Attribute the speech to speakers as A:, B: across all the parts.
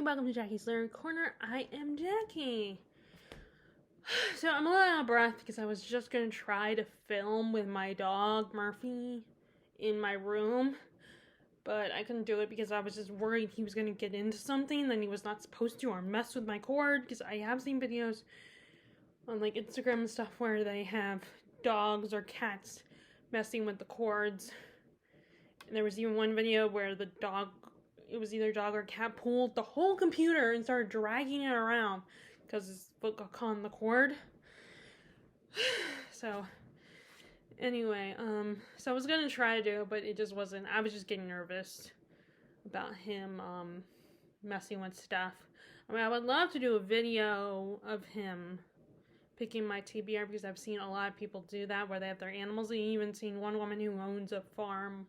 A: welcome to Jackie's Learning Corner. I am Jackie. So I'm a little out of breath because I was just going to try to film with my dog, Murphy, in my room. But I couldn't do it because I was just worried he was going to get into something that he was not supposed to or mess with my cord. Because I have seen videos on like Instagram and stuff where they have dogs or cats messing with the cords. And there was even one video where the dog, it was either dog or cat, pulled the whole computer and started dragging it around because his foot got caught in the cord. So anyway, so I was gonna try to do it, but it just wasn't. I was just getting nervous about him messing with stuff. I mean, I would love to do a video of him picking my TBR because I've seen a lot of people do that where they have their animals. I've even seen one woman who owns a farm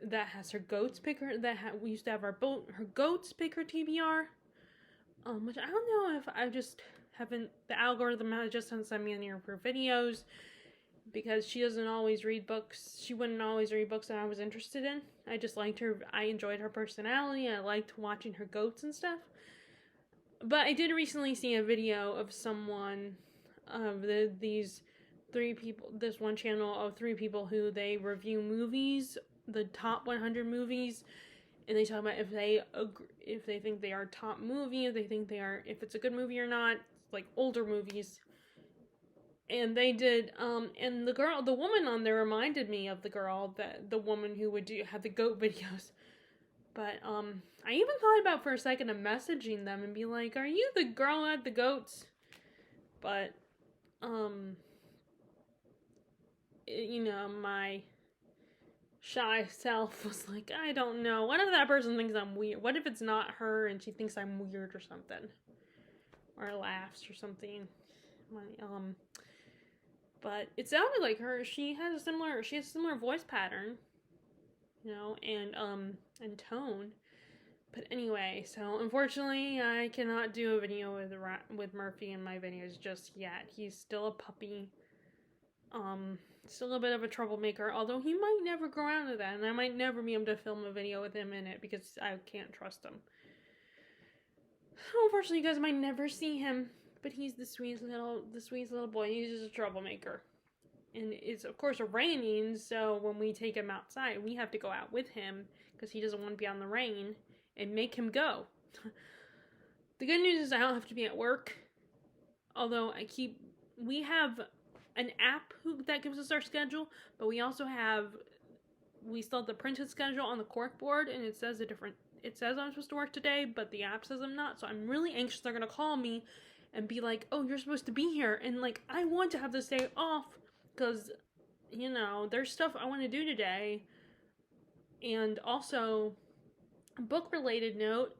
A: that has her goats pick her, we used to have her goats pick her TBR, which I don't know if I just haven't, the algorithm just hasn't sent me any of her videos, because she doesn't always read books, she wouldn't always read books that I was interested in. I just liked her, I enjoyed her personality, I liked watching her goats and stuff. But I did recently see a video of someone, these three people, this one channel of three people who they review movies, the top 100 movies, and they talk about if they think they are top movie, if they think they are, if it's a good movie or not, like older movies. And they did, and the woman on there reminded me of the woman who would have the goat videos. But, I even thought about for a second of messaging them and be like, are you the girl at the goats? But, you know, my shy self was like, I don't know. What if that person thinks I'm weird? What if it's not her and she thinks I'm weird or something? Or laughs or something. But it sounded like her. She has a similar voice pattern, you know, and tone. But anyway, so unfortunately, I cannot do a video with Murphy in my videos just yet. He's still a puppy. Still a bit of a troublemaker, although he might never grow out of that, and I might never be able to film a video with him in it because I can't trust him. Unfortunately, you guys might never see him, but he's the sweetest little boy. He's just a troublemaker. And it's, of course, raining, so when we take him outside, we have to go out with him because he doesn't want to be on the rain and make him go. The good news is I don't have to be at work, although we have an app that gives us our schedule, but we still have the printed schedule on the cork board, and it says I'm supposed to work today, but the app says I'm not, so I'm really anxious they're gonna call me and be like, oh, you're supposed to be here, and like, I want to have this day off, because, you know, there's stuff I want to do today. And also, a book-related note,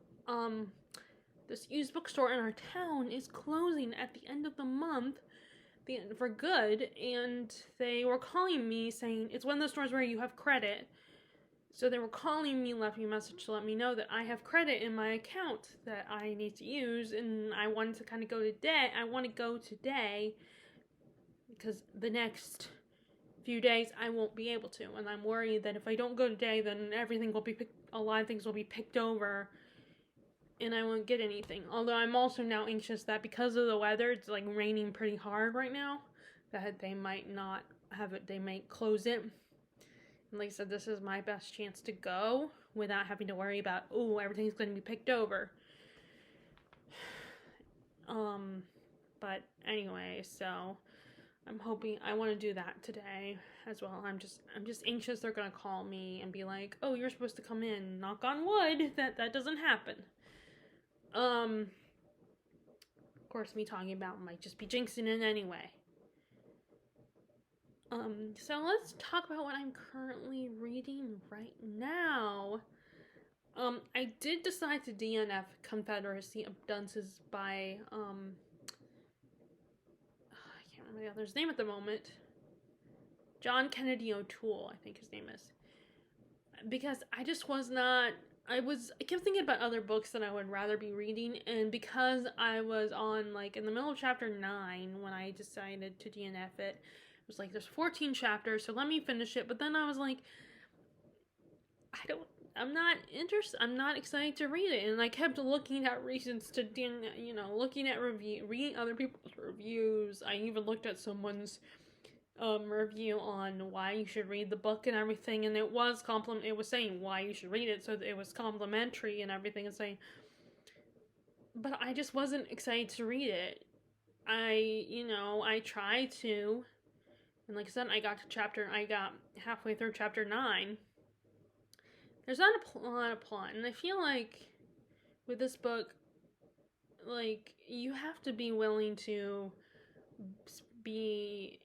A: this used bookstore in our town is closing at the end of the month, for good, and they were calling me saying, it's one of those stores where you have credit, so they were calling me, left me a message to let me know that I have credit in my account that I need to use, and I wanted to kind of go today. I want to go today, because the next few days I won't be able to, and I'm worried that if I don't go today, then a lot of things will be picked over, and I won't get anything. Although I'm also now anxious that because of the weather, it's like raining pretty hard right now, that they might not have it, they might close it. And like I said, this is my best chance to go without having to worry about, oh, everything's going to be picked over. But anyway, so I'm hoping, I want to do that today as well. I'm just anxious they're going to call me and be like, oh, you're supposed to come in. Knock on wood, that doesn't happen. Of course, me talking about might just be jinxing it anyway. So let's talk about what I'm currently reading right now. I did decide to DNF Confederacy of Dunces by, I can't remember the author's name at the moment. John Kennedy O'Toole, I think his name is. Because I just was not, I kept thinking about other books that I would rather be reading, and because I was on, like, in the middle of chapter 9 when I decided to DNF it, it was like, there's 14 chapters, so let me finish it, but then I was like, I'm not interested. I'm not excited to read it. And I kept looking at reasons to, looking at reading other people's reviews. I even looked at someone's review on why you should read the book and everything, and it was saying why you should read it, so it was complimentary and everything, and saying, but I just wasn't excited to read it. I tried to, and like I said, I got halfway through chapter 9. There's not a lot of plot, and I feel like with this book, like, you have to be willing to be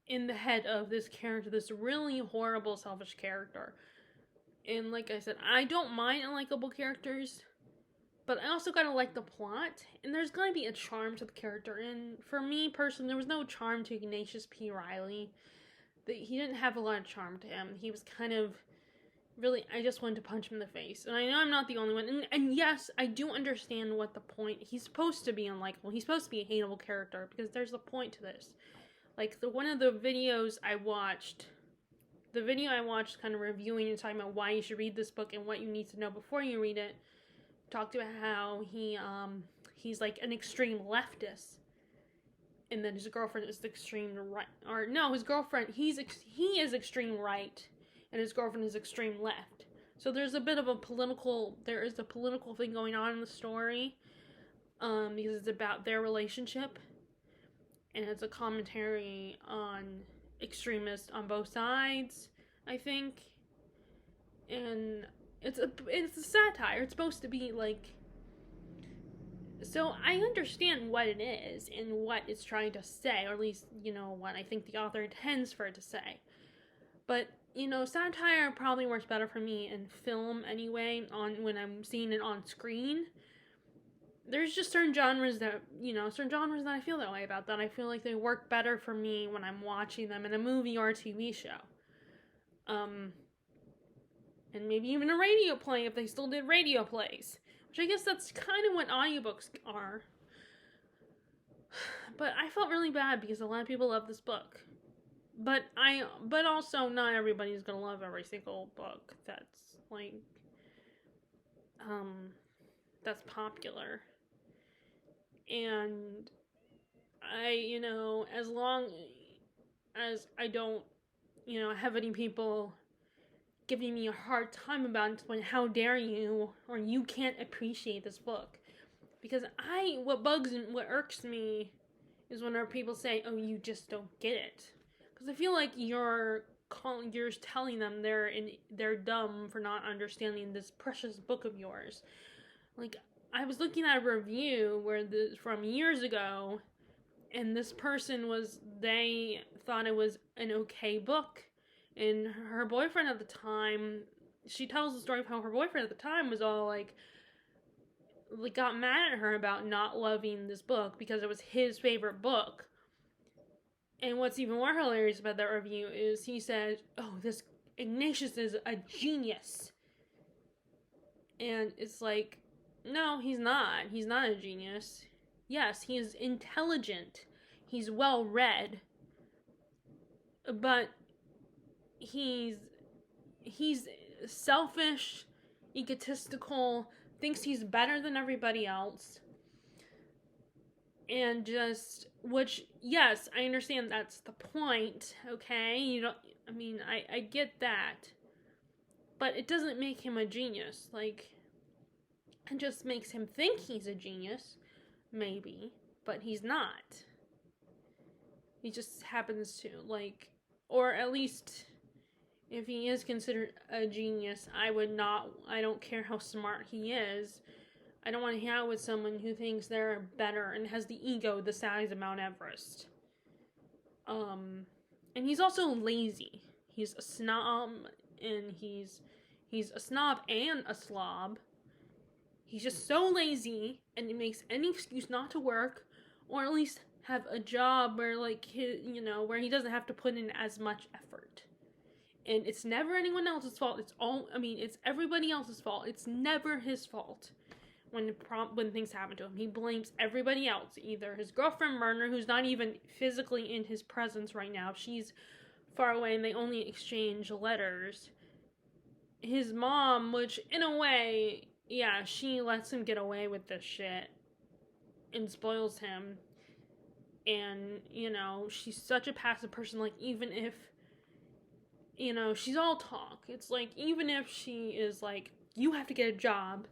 A: in the head of this character, this really horrible, selfish character. And like I said, I don't mind unlikable characters, but I also gotta like the plot, and there's gotta be a charm to the character. And for me personally, there was no charm to Ignatius P. Riley. He didn't have a lot of charm to him. He was kind of really, I just wanted to punch him in the face. And I know I'm not the only one. And yes, I do understand what the point. He's supposed to be unlikable. He's supposed to be a hateable character, because there's a point to this. Like, one of the videos I watched, kind of reviewing and talking about why you should read this book and what you need to know before you read it, talked about how he's like an extreme leftist, and then his girlfriend is the extreme right, or no, his girlfriend, he is extreme right, and his girlfriend is extreme left. So there is a political thing going on in the story, because it's about their relationship. And it's a commentary on extremists on both sides, I think. And it's a satire. It's supposed to be like... So I understand what it is and what it's trying to say, or at least, what I think the author intends for it to say. But, satire probably works better for me in film anyway, when I'm seeing it on screen. There's just certain genres that I feel that way about, that I feel like they work better for me when I'm watching them in a movie or a TV show. And maybe even a radio play, if they still did radio plays. Which I guess that's kind of what audiobooks are. But I felt really bad because a lot of people love this book. But also not everybody's gonna love every single book that's, like, that's popular. And as long as I don't, have any people giving me a hard time about it, when how dare you, or you can't appreciate this book. Because what irks me is when people say, oh, you just don't get it. Because I feel like you're telling them they're dumb for not understanding this precious book of yours. Like, I was looking at a review from years ago, and this person they thought it was an okay book, and her boyfriend at the time, she tells the story of how her boyfriend at the time was all like got mad at her about not loving this book because it was his favorite book. And what's even more hilarious about that review is he said, oh, this Ignatius is a genius. And it's like, no, he's not. He's not a genius. Yes, he is intelligent. He's well-read. But he's selfish, egotistical, thinks he's better than everybody else. And which, yes, I understand that's the point, okay? I get that. But it doesn't make him a genius. Like, it just makes him think he's a genius, maybe, but he's not. He just happens to, or at least, if he is considered a genius, I don't care how smart he is, I don't want to hang out with someone who thinks they're better and has the ego the size of Mount Everest. And he's also lazy. He's a snob, and he's a snob and a slob. He's just so lazy, and it makes any excuse not to work, or at least have a job where, where he doesn't have to put in as much effort. And it's never anyone else's fault. It's everybody else's fault. It's never his fault when things happen to him. He blames everybody else, either his girlfriend Myrna, who's not even physically in his presence right now. She's far away, and they only exchange letters. his mom, which in a way, yeah, she lets him get away with this shit and spoils him. And, she's such a passive person. Like, even if, she's all talk. It's like, even if she is like, you have to get a job,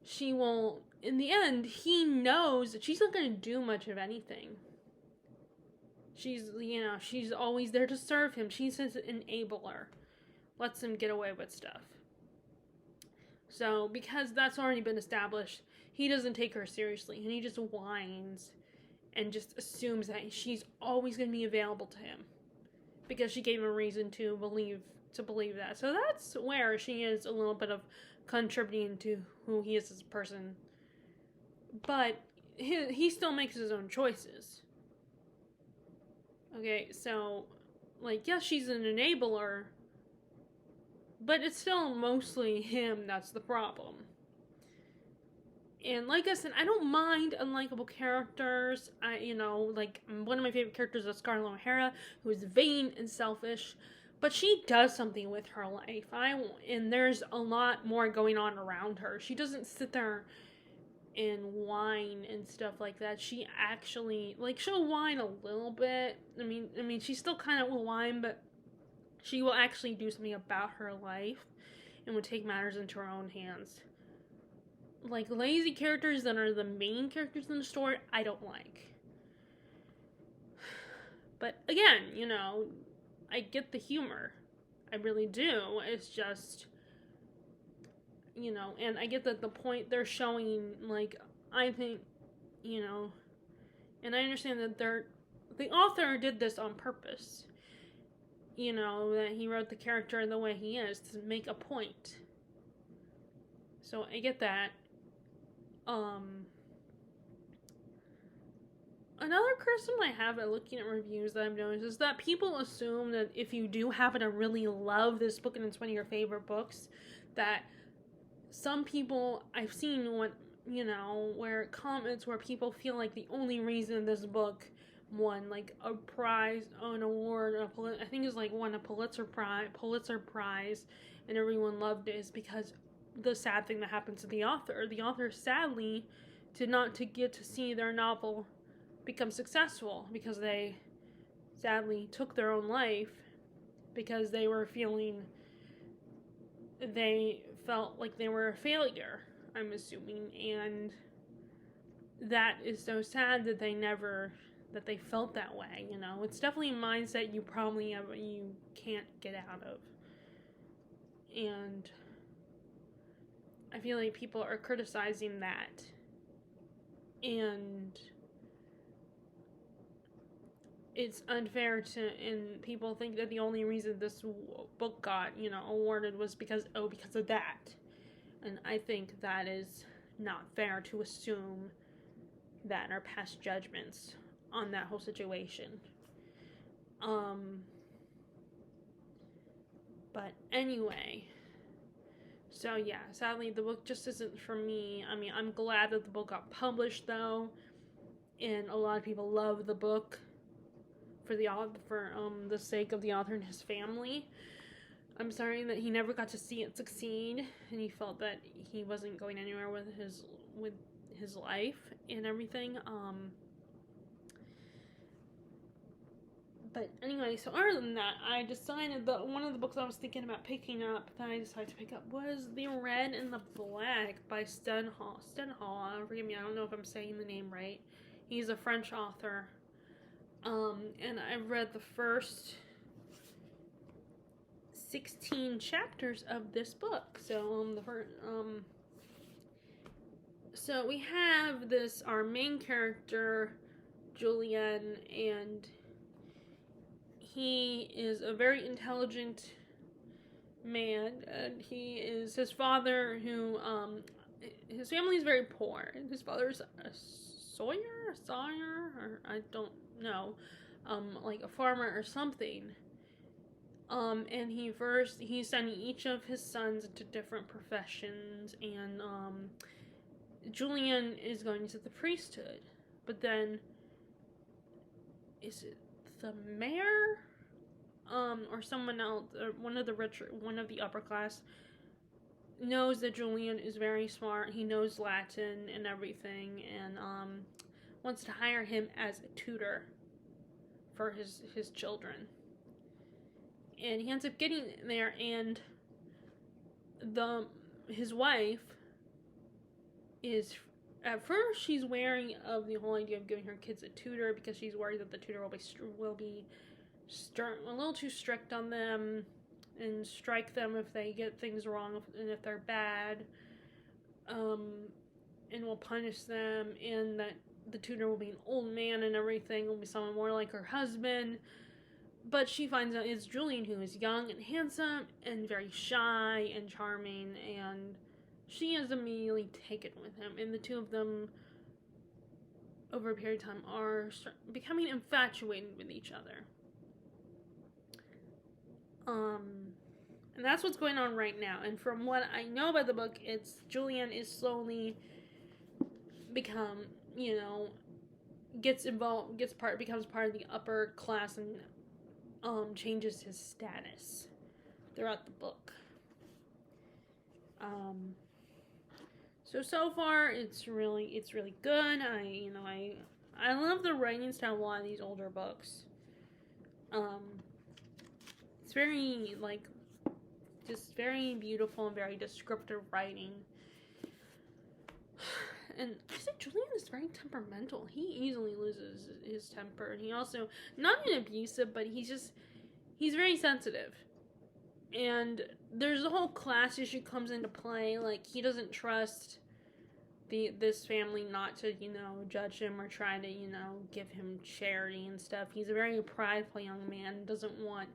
A: she won't. In the end, he knows that she's not going to do much of anything. She's always there to serve him. She's his enabler. Lets him get away with stuff. So, because that's already been established, he doesn't take her seriously. And he just whines and just assumes that she's always going to be available to him. Because she gave him a reason to believe that. So that's where she is a little bit of contributing to who he is as a person. But he still makes his own choices. Okay, so, like, yes, she's an enabler, but it's still mostly him that's the problem. And like I said, I don't mind unlikable characters. Like, one of my favorite characters is Scarlett O'Hara, who is vain and selfish, but she does something with her life. And there's a lot more going on around her. She doesn't sit there and whine and stuff like that. She actually, like, she'll whine a little bit. I mean, she still kind of will whine, but she will actually do something about her life and would take matters into her own hands. Like, lazy characters that are the main characters in the story, I don't like. But again, I get the humor. I really do. It's just, and I get that the point they're showing, like, I think, and I understand that the author did this on purpose. That he wrote the character the way he is to make a point. So I get that. Another criticism I have at looking at reviews that I've noticed is that people assume that if you do happen to really love this book and it's one of your favorite books, that some people I've seen where comments where people feel like the only reason this book won like a prize, an award, I think it's like won a Pulitzer Prize, and everyone loved it, is because the sad thing that happened to the author. The author sadly did not get to see their novel become successful because they sadly took their own life because they felt like they were a failure, I'm assuming, and that is so sad that they felt that way. It's definitely a mindset you can't get out of, and I feel like people are criticizing that, and it's unfair and people think that the only reason this book got, awarded was because of that. And I think that is not fair to assume that in our past judgments on that whole situation. But anyway, so yeah, sadly the book just isn't for me. I mean, I'm glad that the book got published though, and a lot of people love the book for the sake of the author and his family. I'm sorry that he never got to see it succeed, and he felt that he wasn't going anywhere with his life and everything. But anyway, so other than that, I decided that one of the books I was thinking about picking up that I decided to pick up was The Red and the Black by Stendhal. Forgive me, I don't know if I'm saying the name right. He's a French author. And I've read the first 16 chapters of this book. So, so we have our main character, Julien, and he is a very intelligent man, and his father, who, his family is very poor. His father's a sawyer, or I don't know, like a farmer or something. And he's sending each of his sons into different professions, and, Julien is going to the priesthood, but then, is it the mayor, or someone else, or one of the upper class knows that Julian is very smart. He knows Latin and everything, and wants to hire him as a tutor for his children. And he ends up getting there, and his wife is, at first she's wary of the whole idea of giving her kids a tutor because she's worried that the tutor will be a little too strict on them and strike them if they get things wrong and if they're bad, and will punish them, and that the tutor will be an old man and everything, will be someone more like her husband. But she finds out it's Julian, who is young and handsome and very shy and charming, and she is immediately taken with him, and the two of them over a period of time are becoming infatuated with each other. And that's what's going on right now. And from what I know about the book, it's Julian is slowly becomes part of the upper class and changes his status throughout the book. So far it's really good. I love the writing style of a lot of these older books. It's very just very beautiful and very descriptive writing. And I think Julian is very temperamental. He easily loses his temper. And he also, not an abusive, but he's very sensitive. And there's a whole class issue comes into play. Like, he doesn't trust this family not to, judge him or try to, give him charity and stuff. He's a very prideful young man, doesn't want.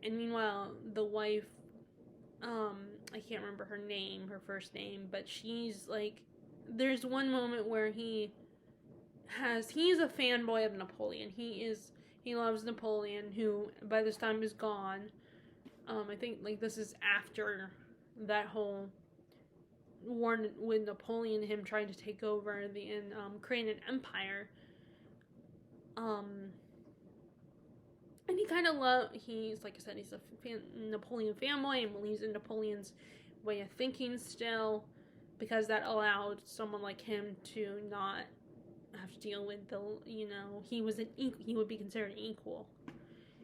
A: And meanwhile, the wife, I can't remember her first name, but she's like, there's one moment where he's a fanboy of Napoleon. He loves Napoleon, who by this time is gone. I think this is after that whole war with Napoleon, him trying to take over and create an empire. And he kind of he's, like I said, he's a Napoleon fanboy and believes in Napoleon's way of thinking still, because that allowed someone like him to not have to deal with he would be considered an equal.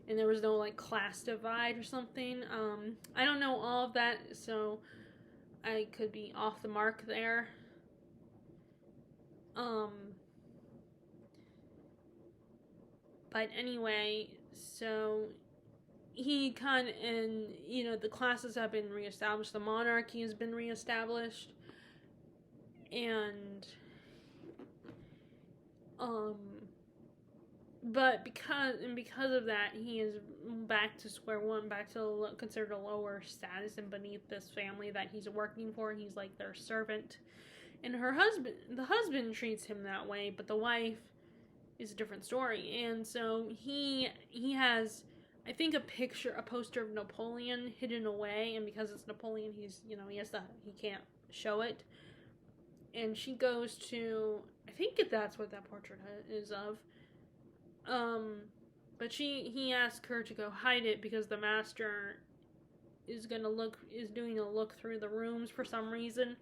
A: And there was no, class divide or something. I don't know all of that, so I could be off the mark there. But anyway, so he the classes have been reestablished, the monarchy has been reestablished, and but because of that, he is back to square one, back to considered a lower status and beneath this family that he's working for. He's like their servant, and the husband treats him that way, but the wife is a different story. And so he has, I think, a poster of Napoleon hidden away, and because it's Napoleon, he can't show it. And she goes to, I think that's what that portrait is of. But he asked her to go hide it because the master is doing a look through the rooms for some reason.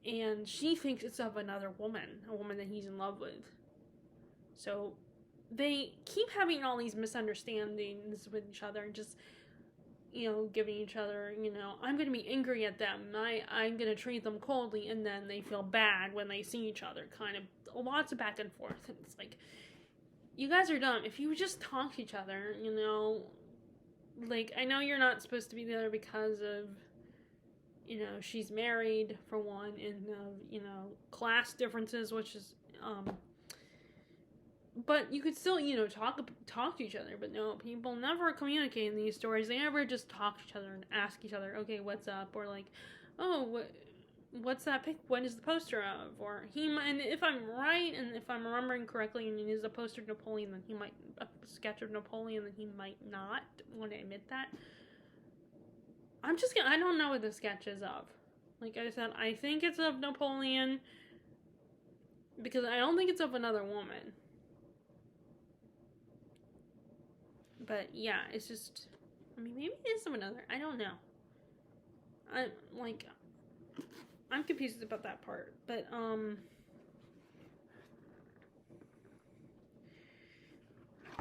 A: And she thinks it's of another woman, a woman that he's in love with. So they keep having all these misunderstandings with each other and just, giving each other, I'm going to be angry at them. I'm going to treat them coldly, and then they feel bad when they see each other. Kind of lots of back and forth. It's like, you guys are dumb. If you would just talk to each other, I know you're not supposed to be together because of, she's married for one, and, class differences, which is, but you could still, talk to each other. But no, people never communicate in these stories. They never just talk to each other and ask each other, okay, what's up? Or what's that pic? What is the poster of? Or and if I'm right, and if I'm remembering correctly, and it is a poster of Napoleon, then a sketch of Napoleon, then he might not want to admit that. I don't know what the sketch is of. Like I said, I think it's of Napoleon, because I don't think it's of another woman. But yeah, it's just, maybe it is of another, I don't know. I'm confused about that part, but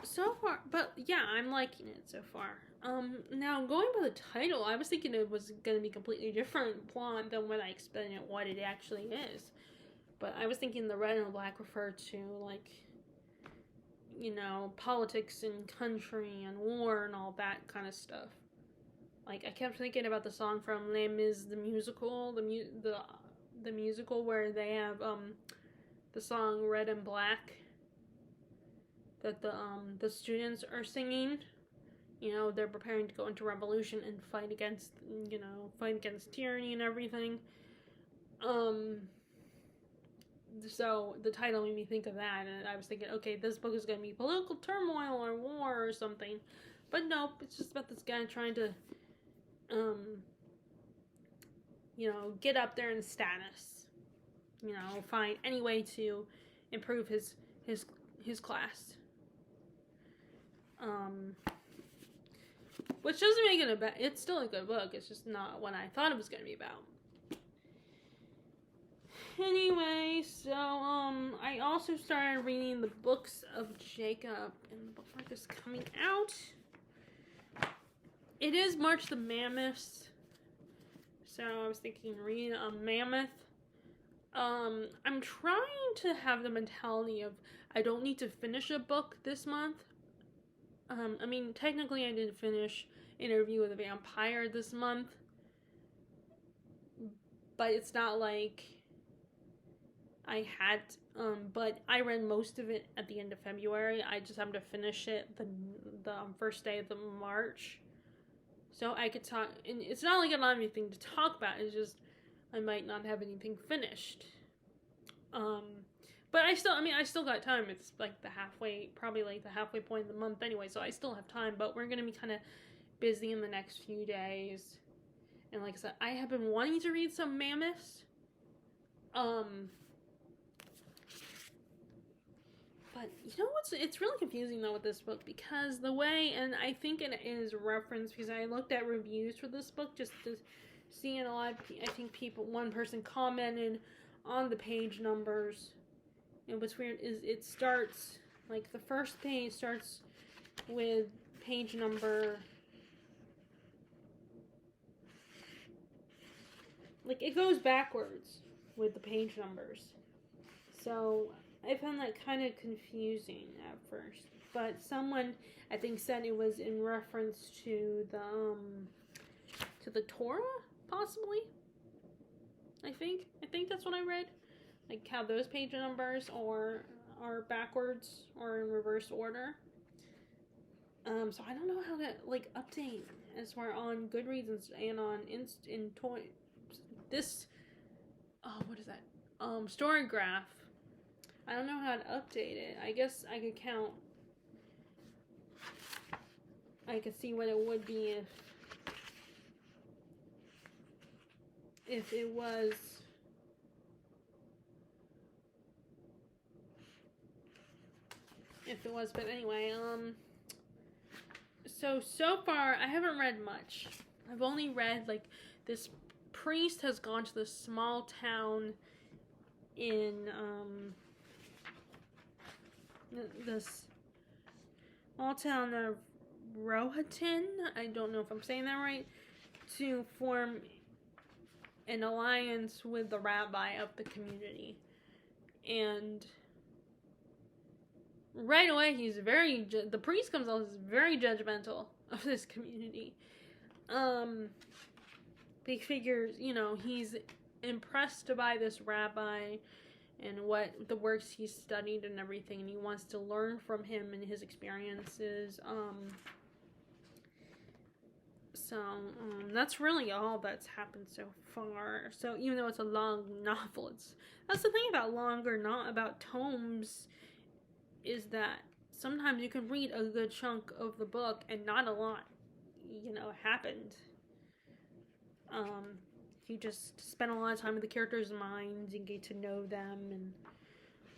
A: so far, but yeah, I'm liking it so far. Now going by the title, I was thinking it was going to be completely different plot than what I explained it, what it actually is. But I was thinking the red and black refer to, like, you know, politics and country and war and all that kind of stuff. Like, I kept thinking about the song from Les Mis, the musical, the musical where they have the song Red and Black that the students are singing. You know, they're preparing to go into revolution and fight against tyranny and everything. So the title made me think of that, and I was thinking, okay, this book is going to be political turmoil or war or something. But nope, it's just about this guy trying to, get up there in status. You know, find any way to improve his class. Which doesn't make it it's still a good book. It's just not what I thought it was going to be about. Anyway, so, I also started reading the books of Jacob, and the bookmark is coming out. It is March the Mammoths, so I was thinking reading a mammoth. I'm trying to have the mentality of I don't need to finish a book this month. I mean, technically I didn't finish Interview with a Vampire this month, but it's not like I had, but I read most of it at the end of February. I just happened to finish it the first day of the March, so I could talk, and it's not like I don't have anything to talk about, it's just I might not have anything finished. But I still got time. It's like probably the halfway point of the month anyway, so I still have time, but we're going to be kind of busy in the next few days. And like I said, I have been wanting to read some mammoths. But you know it's really confusing though with this book, because the way, and I think it is referenced because I looked at reviews for this book just to see, and I think one person commented on the page numbers. And what's weird is it starts, like, the first page starts with page number, like, it goes backwards with the page numbers. So I found that kind of confusing at first. But someone, I think, said it was in reference to the Torah, possibly. I think that's what I read. Like how those page numbers are backwards or in reverse order. So I don't know how to, like, update as we're on Goodreads and on what is that? Storygraph. I don't know how to update it. I guess I could count. I could see what it would be if it was. But anyway, so far I haven't read much. I've only read, like, this priest has gone to this small town in this small town of Rohatyn, I don't know if I'm saying that right, to form an alliance with the rabbi of the community. And right away, the priest comes out as very judgmental of this community. He figures, he's impressed by this rabbi and what the works he's studied and everything, and he wants to learn from him and his experiences. That's really all that's happened so far. So even though it's a long novel, that's the thing about tomes, is that sometimes you can read a good chunk of the book and not a lot, happened. You just spend a lot of time with the characters' minds and get to know them,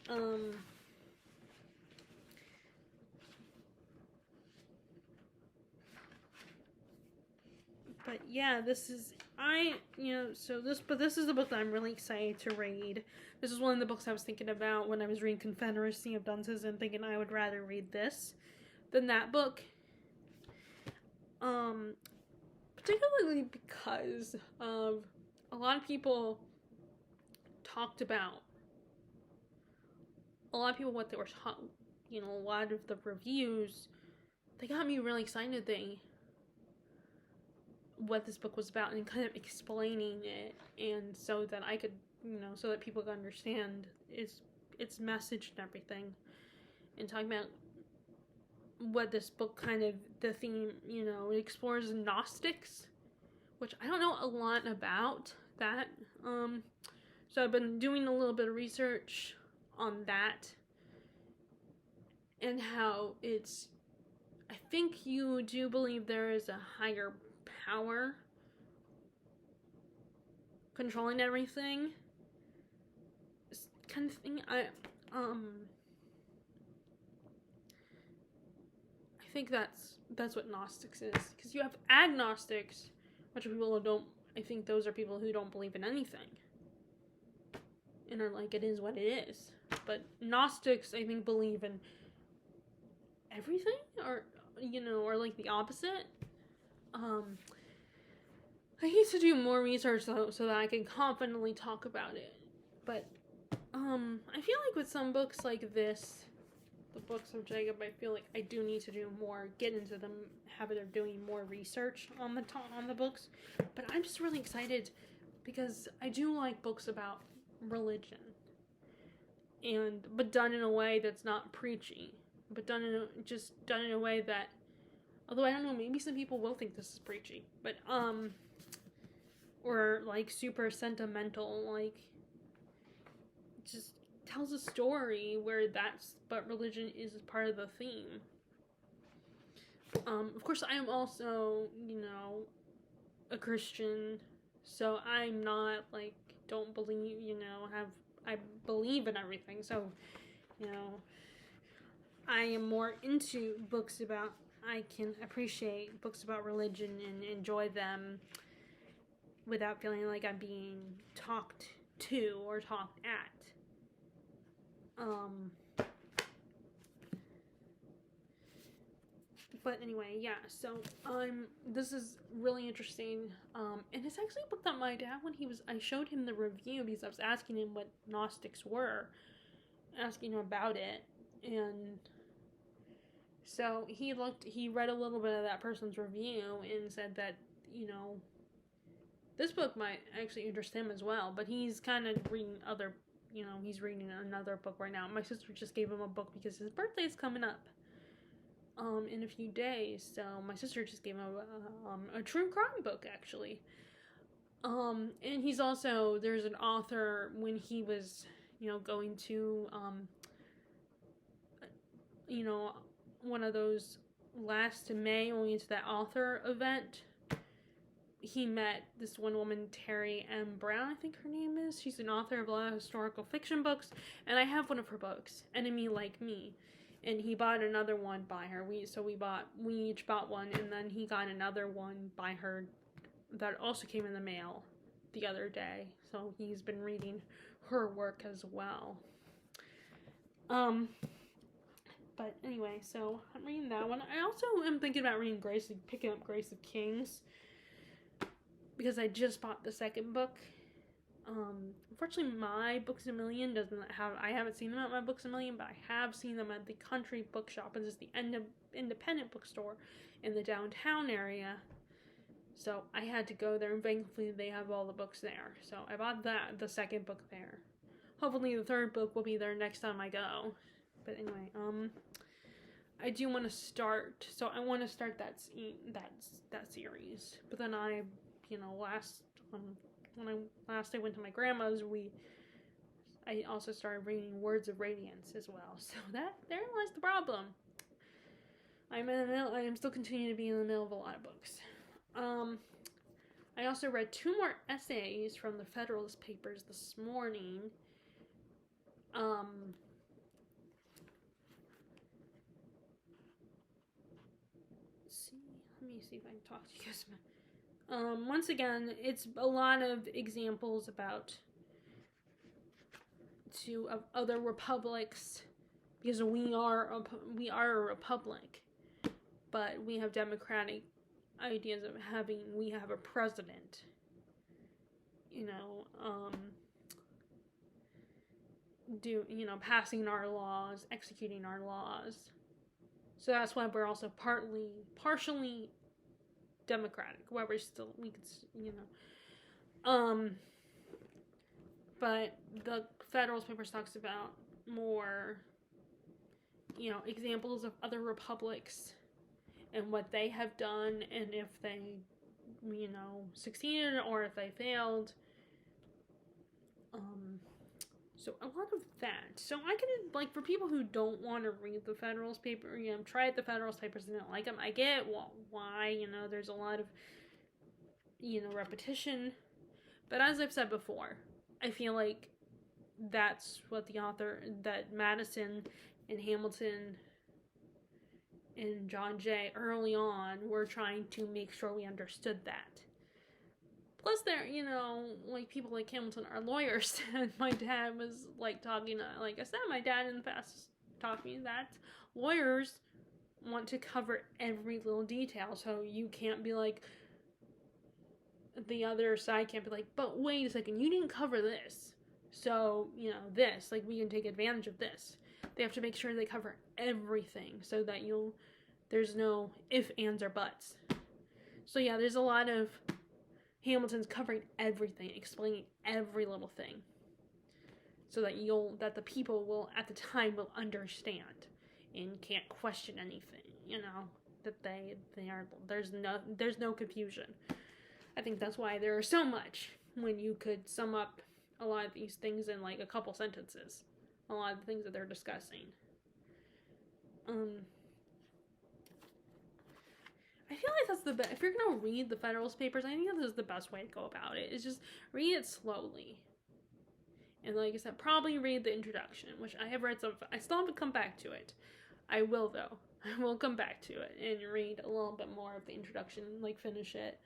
A: and But yeah, this is this is the book that I'm really excited to read. This is one of the books I was thinking about when I was reading Confederacy of Dunces and thinking I would rather read this than that book. Particularly because of a lot of people talked about what they were a lot of the reviews, they got me really excited what this book was about and kind of explaining it, and so that I could, so that people could understand its message and everything, and talking about what this book the theme, it explores Gnostics, which I don't know a lot about that. So I've been doing a little bit of research on that and how I think you do believe there is a higher power controlling everything, kind of thing. I think that's what Gnostics is, because you have agnostics, which are people who don't. I think those are people who don't believe in anything and are like, it is what it is. But Gnostics, I think, believe in everything, or like the opposite. I need to do more research though, so that I can confidently talk about it. But I feel like with some books like this, the books of Jacob, I feel like I do need to do more, get into the habit of doing more research on the books. But I'm just really excited because I do like books about religion, but done in a way that's not preachy, but done in a way that, although I don't know, maybe some people will think this is preachy, but or like super sentimental, like just tells a story but religion is part of the theme. Of course, I am also, a Christian, so I'm not like, don't believe, I believe in everything, so, I am more into books I can appreciate books about religion and enjoy them without feeling like I'm being talked to or talked at. But anyway, yeah, so this is really interesting, and it's actually a book that my dad, I showed him the review because I was asking him what Gnostics were, asking him about it, and so he read a little bit of that person's review and said that, this book might actually interest him as well, but he's kind of reading he's reading another book right now. My sister just gave him a book because his birthday is coming up in a few days, so my sister just gave him a true crime book, actually. And he's also, there's an author, when he was, going to, one of those last May, when we went to that author event, he met this one woman, Terry M. Brown, I think her name is. She's an author of a lot of historical fiction books, and I have one of her books, Enemy Like Me, and he bought another one by her. We each bought one, and then he got another one by her that also came in the mail the other day, so he's been reading her work as well. But anyway, so I'm reading that one. I also am thinking about picking up Grace of Kings, because I just bought the second book. Unfortunately, my Books A Million I haven't seen them at my Books A Million, but I have seen them at the Country Bookshop, which is the independent bookstore in the downtown area. So I had to go there, and thankfully they have all the books there. So I bought the second book there. Hopefully the third book will be there next time I go. But anyway, I do want to start. So I want to start that series. But then when I went to my grandma's, I also started reading Words of Radiance as well. So there lies the problem. I am still continuing to be in the middle of a lot of books. I also read 2 more essays from the Federalist papers this morning. Let me see if I can talk to you guys. Once again, it's a lot of examples about of other republics, because we are a republic, but we have democratic ideas of we have a president, passing our laws, executing our laws. So that's why we're also partially democratic, where we could, but the Federalist Papers talks about more, examples of other republics and what they have done, and if they, succeeded or if they failed. So a lot of that. So I can, for people who don't want to read the Federalist Paper, tried the Federalist Papers and didn't like them. I get why, there's a lot of, repetition. But as I've said before, I feel like that's what that Madison and Hamilton and John Jay early on were trying to make sure we understood that. Plus, they're, people like Hamilton are lawyers, and my dad was, talking, like I said, my dad in the past taught me that lawyers want to cover every little detail, so you can't be the other side can't be but wait a second, you didn't cover this, so, this, we can take advantage of this. They have to make sure they cover everything, so that there's no ifs, ands, or buts. So, yeah, there's a lot of Hamilton's covering everything, explaining every little thing, so that the people will, at the time, will understand and can't question anything, that there's no confusion. I think that's why there are so much, when you could sum up a lot of these things in a couple sentences, a lot of the things that they're discussing. I feel like that's the best. If you're going to read the Federalist Papers, I think this is the best way to go about it. Is just read it slowly. And like I said, probably read the introduction, which I have read some. I still haven't come back to it. I will, though. I will come back to it and read a little bit more of the introduction, finish it,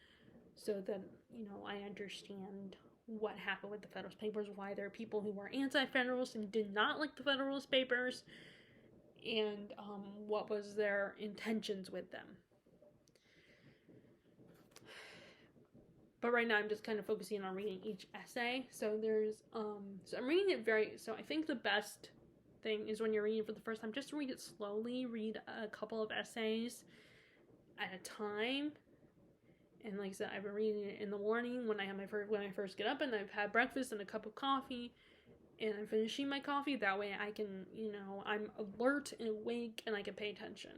A: so that, I understand what happened with the Federalist Papers, why there are people who were anti-Federalist and did not like the Federalist Papers, and what was their intentions with them. But right now I'm just kind of focusing on reading each essay. So I'm reading it so I think the best thing is when you're reading it for the first time, just read it slowly, read a couple of essays at a time. And like I said, I've been reading it in the morning when I first get up and I've had breakfast and a cup of coffee and I'm finishing my coffee. That way I can, I'm alert and awake and I can pay attention.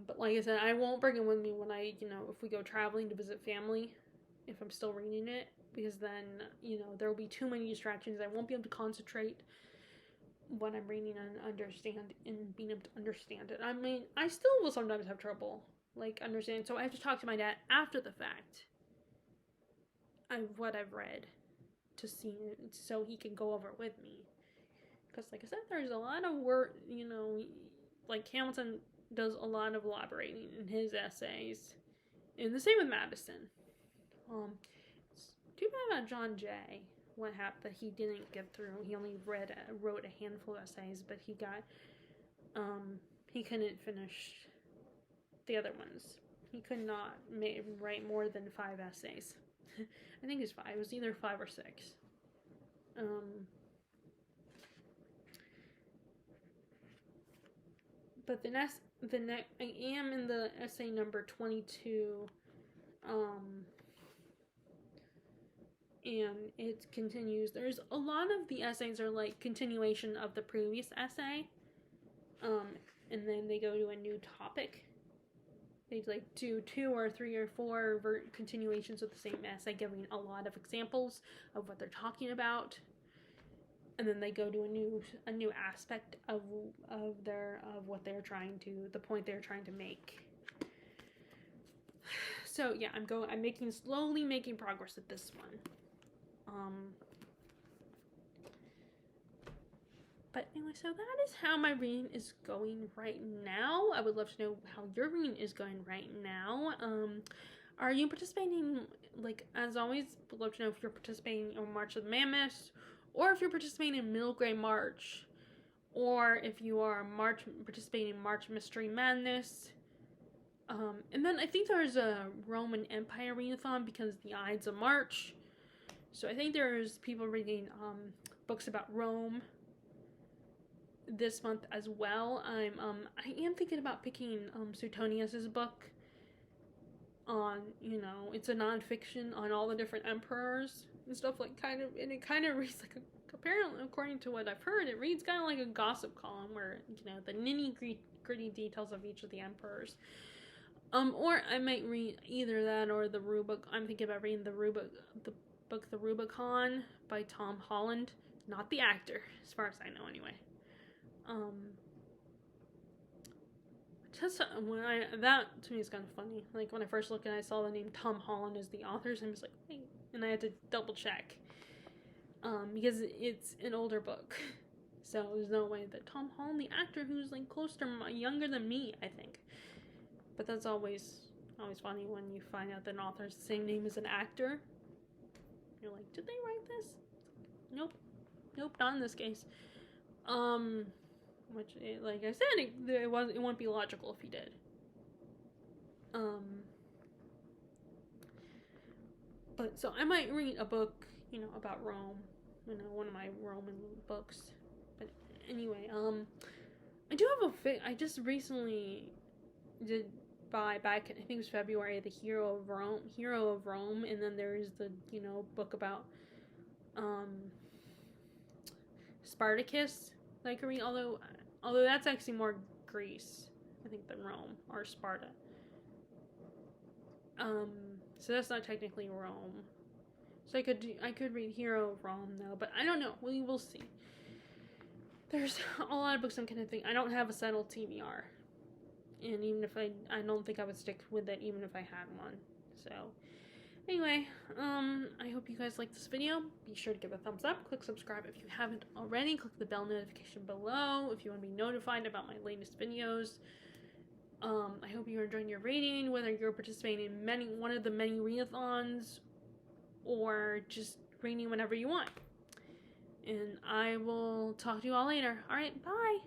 A: But like I said, I won't bring it with me when I, if we go traveling to visit family, if I'm still reading it, because then, there will be too many distractions. I won't be able to concentrate when I'm reading and being able to understand it. I mean, I still will sometimes have trouble, understanding, so I have to talk to my dad after the fact of what I've read to see it, so he can go over it with me. Because, like I said, there's a lot of work, Hamilton does a lot of elaborating in his essays, and the same with Madison. It's too bad about John Jay, what happened that he didn't get through. He only wrote a handful of essays, but he couldn't finish the other ones. He could not write more than 5 essays. I think it's 5. It was either 5 or 6. But I am in the essay number 22, and it continues. There's a lot of the essays are continuation of the previous essay, and then they go to a new topic. They do 2 or 3 or 4 continuations of the same essay, giving a lot of examples of what they're talking about. And then they go to a new aspect of what they're the point they're trying to make. So yeah, I'm slowly making progress with this one. But anyway, so that is how my reading is going right now. I would love to know how your reading is going right now. Are you participating, like, as always, would love to know if you're participating in March of the Mammoth, or if you're participating in Middle Grade March, or if you are participating in March Mystery Madness. And then I think there's a Roman Empire readathon because the Ides of March. So I think there's people reading books about Rome this month as well. I am thinking about picking Suetonius's book on, you know, it's a nonfiction on all the different emperors and stuff, like, and it kind of reads like apparently, according to what I've heard, it reads kind of like a gossip column where, you know, the nitty-gritty details of each of the emperors. Or I might read either that or the Rubicon. I'm thinking about reading the book The Rubicon by Tom Holland, not the actor, as far as I know anyway. Just that to me is kind of funny. Like, when I first looked and I saw the name Tom Holland as the author, I was like, wait, and I had to double check, because it's an older book, so there's no way that Tom Holland, the actor, who's like close to younger than me, I think. But that's always funny when you find out that an author's the same name as an actor. You're like, did they write this? Nope, not in this case. Which, like I said, it won't be logical if he did. But so I might read a book, you know, about Rome, you know, one of my Roman books. But anyway, I do have I just recently did buy back, I think it was February, the Hero of Rome, and then there's the, you know, book about Spartacus that I could read, although that's actually more Greece, I think, than Rome or Sparta. So that's not technically Rome. So I could read Hero of Rome though, but I don't know. We will see. There's a lot of books I'm kind of thinking. I don't have a settled TBR, and even if I don't think I would stick with it even if I had one. So anyway, I hope you guys like this video. Be sure to give it a thumbs up. Click subscribe if you haven't already. Click the bell notification below if you want to be notified about my latest videos. I hope you're enjoying your reading, whether you're participating in one of the many readathons or just reading whenever you want. And I will talk to you all later. Alright, bye!